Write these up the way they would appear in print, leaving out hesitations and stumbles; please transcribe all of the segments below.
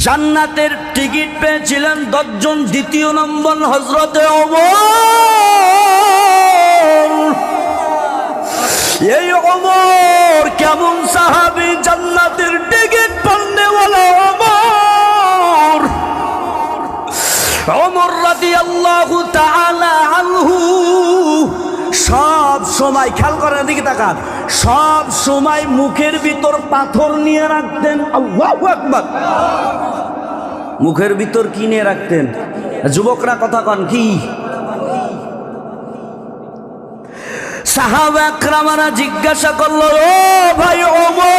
জান্নাতের টিকিট পেয়েছিলেন 10 জন। দ্বিতীয় নম্বর হযরতে ওমর। এই ওমর কেমন সাহাবী, জান্নাতের টিকিট পান্নেওয়ালা ওমর। ওমর রাদিয়াল্লাহু তাআলা আনহু সব সময়, খেয়াল করেন দিকে তাকান, সব সময় মুখের ভিতর পাথর নিয়ে রাখতেন। আল্লাহু আকবার। মুখের ভিতর কি নিয়ে রাখতেন? যুবকরা কথা কন কি? সাহাবা একরামরা জিজ্ঞাসা করলো, ও ভাই ওমর,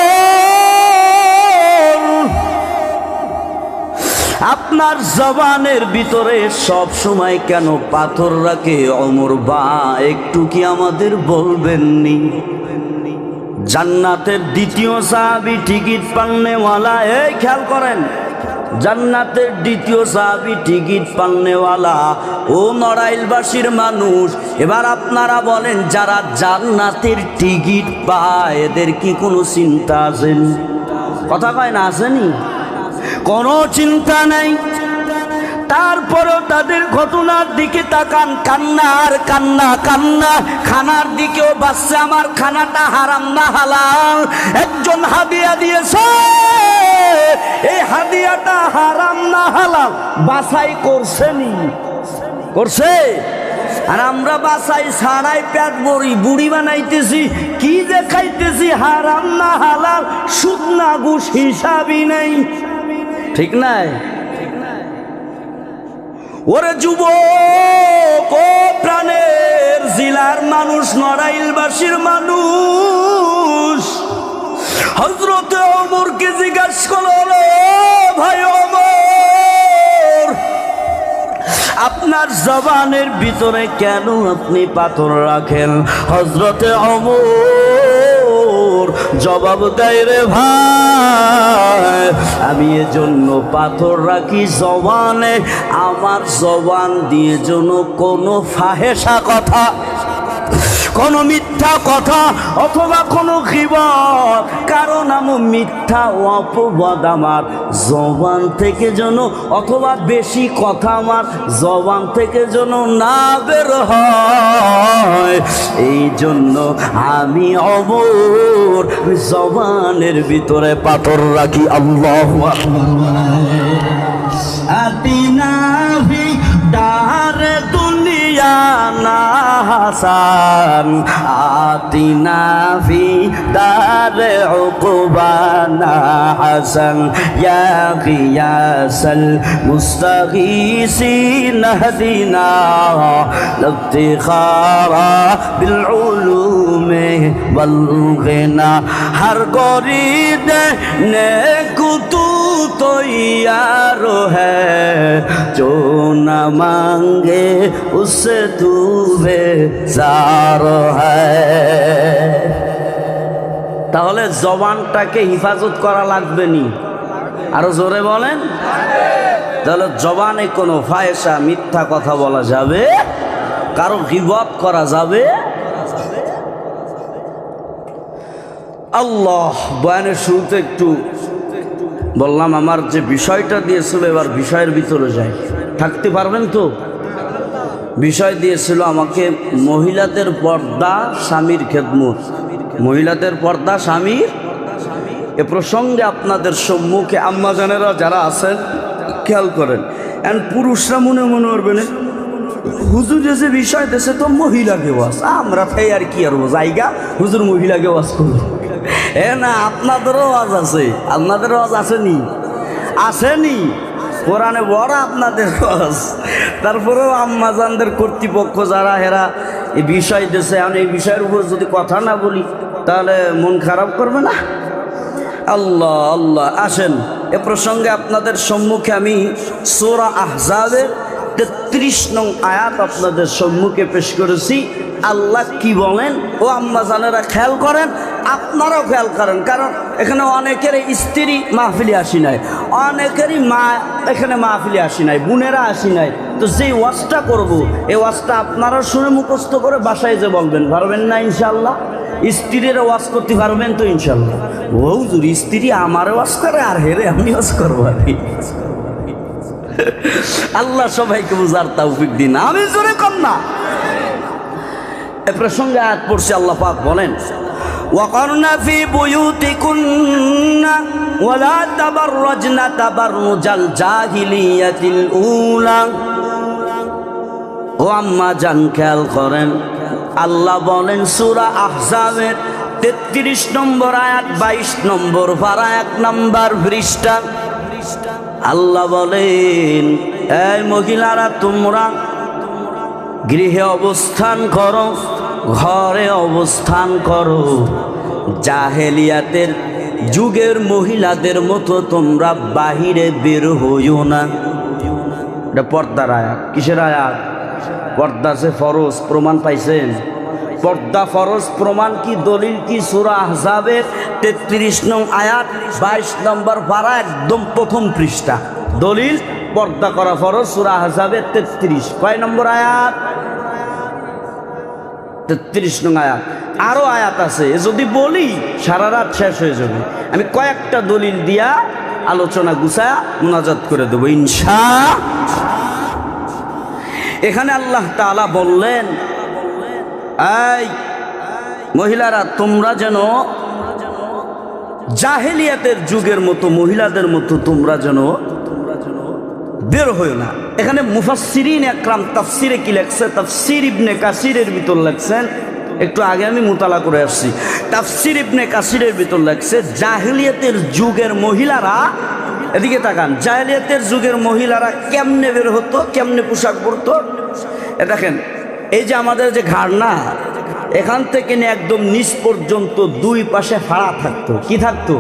আপনার জবানের ভিতরে সব সময় কেন পাথর রাখে? ওমর বা একটু কি আমাদের বলবেননি? জান্নাতের দ্বিতীয় সাহাবী, টিকিট পান্নেওয়ালা। এই খেয়াল করেন, জান্নাতের দ্বিতীয় সাহাবী, টিকিট পান্নেওয়ালা, ও নড়াইলবাসীর মানুষ। এবার আপনারা বলেন, যারা জান্নাতের টিকিট পায় এদের কি কোনো চিন্তা আছে? কথা কয় না, আসেনি? কোনো চিন্তা নাই। তারপরেও তাদের ঘটনার দিকে তাকান, কান্না আর কান্না, কান্না। খানার দিকেও বাচ্চা, আমার খানাটা হারাম না হালাল? একজন হাদিয়া দিয়েছে, এই হাদিয়াটা হারাম না হালাল বাছাই করছেনি? করছে? আর আমরা বাছাই ছাড়াই পেট ভরি বুড়ি বানাইতেছি। কি যে খাইতেছি, হারাম না হালাল, সুদ না ঘুষ হিসাবই নেই। ঠিক নাই? ওরে যুবক, ও প্রাণের জিলার মানুষ, নড়াইলবাসীর মানুষ, হযরতে ওমরকে জিজ্ঞাসা করলো, ভাই ওমর, আপনার জবানের ভিতরে কেন আপনি পাথর রাখেন? হযরতে ওমর জবাব দেয়, রে ভাই, আমি এজন্য পাথর রাখি জবানে, আমার জবান দিয়ে যেন কোনো ফাহেসা কথা, কোনো মিথ্যা কথা অথবা কোনো গীবত, কারণ আমি মিথ্যা ও অপবাদ আমার জবান থেকে যেন, অথবা বেশি কথা আমার জবান থেকে যেন না বের হয়। এই জন্য আমি ওমর জবানের ভিতরে পাথর রাখি। আল্লাহু আকবার। আতিনা ফি দারে দুনিয়া না হাসান, আতিনা ফি দারে উকবা না হাসান, ইয়া গিয়াসাল মুস্তাগীসিন হদিনা ইফতিখারা বিল উলুমি ওয়াল গিনা। हर गोरी देने को तू तैयार है, जो न मांगे उससे तू बेजार है। তাহলে জবানটাকে হিফাজত করা লাগবে নি? আরো জোরে বলেন। তাহলে জবানে কোনো ফাহেসা, মিথ্যা কথা বলা যাবে, কারো গীবত করা যাবে। আল্লাহ, বয়ানের শুরুতে একটু বললাম আমার যে বিষয়টা দিয়েছিল, এবার বিষয়ের ভিতরে যাই। থাকতে পারবেন তো? বিষয় দিয়েছিল আমাকে মহিলাদের পর্দা, স্বামীর খেদমত। মহিলাদের পর্দা, স্বামীর। এ প্রসঙ্গে আপনাদের সম্মুখে আম্মাজানেরা যারা আছেন খেয়াল করেন। এন্ড পুরুষরা মনে মনে করবেন, হুজুর যে বিষয় দেশে তো মহিলাকে ওয়াজ, আমরা তাই আর কি আর জায়গা হুজুর মহিলাকে ওয়াজ করবো। এ না, আপনাদেরও ওয়াজ আছে। আপনাদেরও ওয়াজ আসেনি? আসেনি? কোরআনে বড় আপনাদের ওয়াজ। তারপরেও আম্মাজানদের কর্তৃপক্ষ যারা, এরা এই বিষয় দেশে, আমি এই বিষয়ের উপর যদি কথা না বলি তাহলে মন খারাপ করবে না? আল্লাহ আল্লাহ। আসেন, এ প্রসঙ্গে আপনাদের সম্মুখে আমি সূরা আহজাবের 33 নং আয়াত আপনাদের সম্মুখে পেশ করেছি। আল্লাহ কি বলেন, ও আম্মাজানেরা খেয়াল করেন, আপনারাও খেয়াল করেন, কারণ এখানে অনেকের স্ত্রী মাহফিলে আসি নাই, অনেকেরই মা এখানে মাহফিলে আসি নাই, বোনেরা আসি নাই। তো যেই ওয়াজটা করব, এই ওয়াজটা আপনারা শুনে মুখস্থ করে বাসায় যে বলবেন, পারবেন না ইনশাআল্লাহ? স্ত্রীর ওয়াজ করতে পারবেন তো ইনশাল্লাহ। ও হুজুর স্ত্রী আমার ওয়াজ করে আর হেরে আমি ওয়াজ করবো আর কি। আল্লাহ সবাইকে বুঝার তৌফিক দিন, আমি জোরে কম না। এ প্রসঙ্গে আয়াত পড়ছে, আল্লাহ পাক বলেন ওয়াকারনা ফি বুয়ুতিকুন্না ওয়ালা তাবাররাজনা তাবাররুজাল জাহিলিয়াতিল উলা। ও আম্মা জান খেয়াল করেন, আল্লাহ বলেন সূরা আহজাবের 33 নম্বর আয়াত 22 নম্বর পারা 1 নম্বর পৃষ্ঠা, আল্লাহ বলেন এই মহিলারা তোমরা গৃহে অবস্থান করো, ঘরে অবস্থান করো, জাহেলিয়াতের যুগের মহিলাদের মতো তোমরা বাহিরে বের হইও না। এটা পর্দার আয়াত। কিসের আয়াত? পর্দা সে ফরজ, প্রমাণ পাইছেন? পর্দা ফরজ প্রমাণ কি, দলিল কি? সূরা আহজাবের 33 নং আয়াত 22 নম্বর পারা একদম প্রথম পৃষ্ঠা। দলিল পর্দা করা ফরজ, সূরা আহজাবের 33 কয় নম্বর আয়াত? 33 নং আয়াত। আরো আয়াত আছে, যদি বলি সারা রাত শেষ হয়ে যাবে। আমি কয়েকটা দলিল দিয়া আলোচনা গুছায়া মুনাজাত করে দেবো ইনশাআল্লাহ। এখানে আল্লাহ তাআলা বললেন এই মহিলারা তোমরা যেন জাহেলিয়াতের যুগের মতো মহিলাদের মতো তোমরা যেন বের হইও না। এখানে মুফাসসিরিন একরাম তাফসিরে কি লেখছে, তাফসির ইবনে কাসিরের ভিতর লেখছেন, একটু আগে আমি মুতালা করে আসছি, তাফসির ইবনে কাসিরের ভিতর লেখছে জাহেলিয়াতের যুগের মহিলারা, এদিকে তাকান, জাহেলিয়াতের যুগের মহিলারা কেমনে বের হতো, কেমনে পোশাক পরতো। দেখেন এই যে আমাদের যে ঘাড় না, এখান থেকে নিয়ে একদম নিচ পর্যন্ত দুই পাশে ফাড়া থাকতো। কি থাকতো?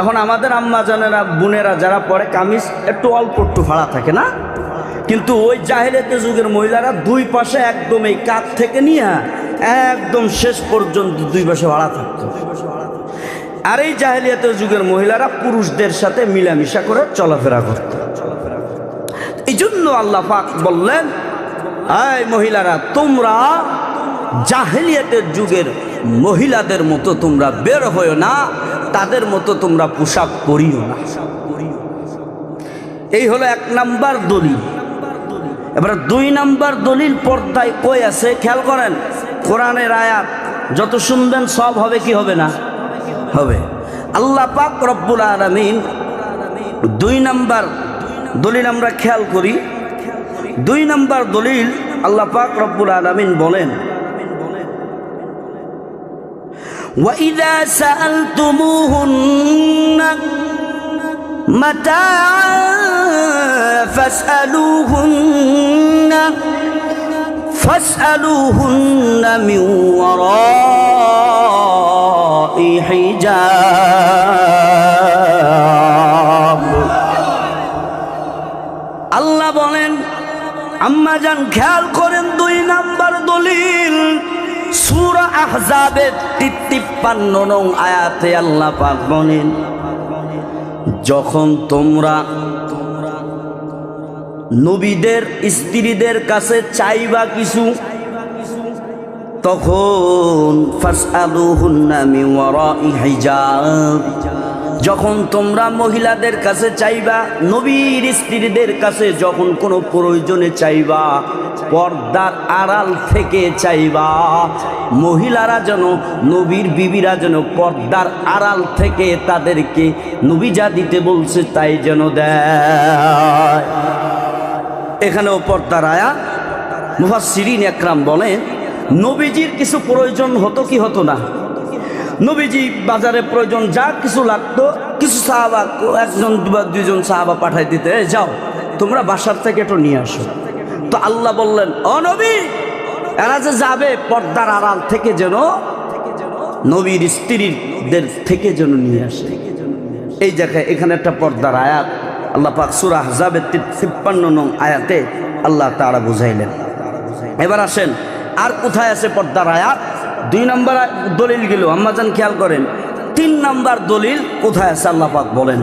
এখন আমাদের আম্মা জানেরা বোনেরা যারা পরে কামিজ একটু অল্প একটু ফাড়া থাকে না, কিন্তু ওই জাহেলিয়াতের যুগের মহিলারা দুই পাশে একদম এই কাঁধ থেকে নিয়ে একদম শেষ পর্যন্ত দুই পাশে ফাড়া থাকতো। আর এই জাহেলিয়াতের যুগের মহিলারা পুরুষদের সাথে মিলামিশা করে চলাফেরা করত। এই জন্য আল্লাহ পাক বললেন এই মহিলারা তোমরা জাহেলিয়াতের যুগের মহিলাদের মতো তোমরা বের হইও না, তাদের মতো তোমরা পোশাক পরিও না। এই হলো 1 নাম্বার দলিল। এবার 2 নাম্বার দলিল পর্দায় কই আছে খেয়াল করেন। কোরআনের আয়াত যত শুনবেন সব হবে কি হবে না? হবে। আল্লাহ পাক রব্বুল আলামিন 2 নাম্বার দলিল আমরা খেয়াল করি। 2 নাম্বার দলিল আল্লাহ পাক রব্বুল আলামিন বলেন وَإِذَا سَأَلْتُمُوهُنَّ مَتَاعًا فَاسْأَلُوهُنَّ مِنْ وَرَاءِ حِجَابٍ। আল্লাহ বলেন আম্মা জান খেয়াল করেন 2 নাম্বার দলিল সূরা আহজাবের 53 নং আয়াতে আল্লাহ পাক বলেন যখন তোমরা নবীদের স্ত্রীদের কাছে চাইবা কিছু, তখন ফাসআলুহুন্না মিন ওয়ারাই হিজাব, যখন তোমরা মহিলাদের কাছে চাইবা, নবীর স্ত্রীদের কাছে যখন কোনো প্রয়োজনে চাইবা, পর্দার আড়াল থেকে চাইবা। মহিলারা যেন, নবীর বিবিরা যেন পর্দার আড়াল থেকে তাদেরকে নবী যা দিতে বলছে তাই যেন দেয়। এখানেও পর্দার আয়াত। মুফাসসিরিন একরাম বলেন নবীজির কিছু প্রয়োজন হতো কি হতো না? নবীজি বাজারে প্রয়োজন যা কিছু লাগতো, কিছু সাহাবা, 1জন বা 2জন সাহাবা পাঠাই দিতে, যাও তোমরা বাসার থেকে একটু নিয়ে আসো। তো আল্লাহ বললেন ও নবী, এরা যে যাবে পর্দার আড়াল থেকে যেন নবীর স্ত্রীদের থেকে যেন নিয়ে আসে। এই জায়গায় এখানে একটা পর্দার আয়াত আল্লাহ পাক সূরা আহজাবের 53 নং আয়াতে আল্লাহ তাআলা বুঝাইলেন। এবার আসেন আর কোথায় আছে পর্দার আয়াত? 2 নাম্বার দলিল গেল, আম্মাজান খেয়াল করেন। 3 নাম্বার দলিল কোথায় আছে আল্লাহ পাক বলেন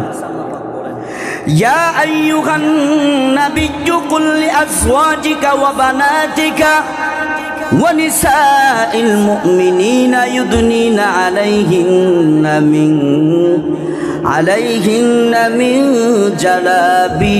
ইয়া আইয়ুহান নাবিয়্যু কুল লিআজওয়াজিকা ওয়া বানাতিকা وَنِسَاءِ الْمُؤْمِنِينَ يُدْنِينَ عَلَيْهِنَّ مِنْ جَلَابِيبِهِنَّ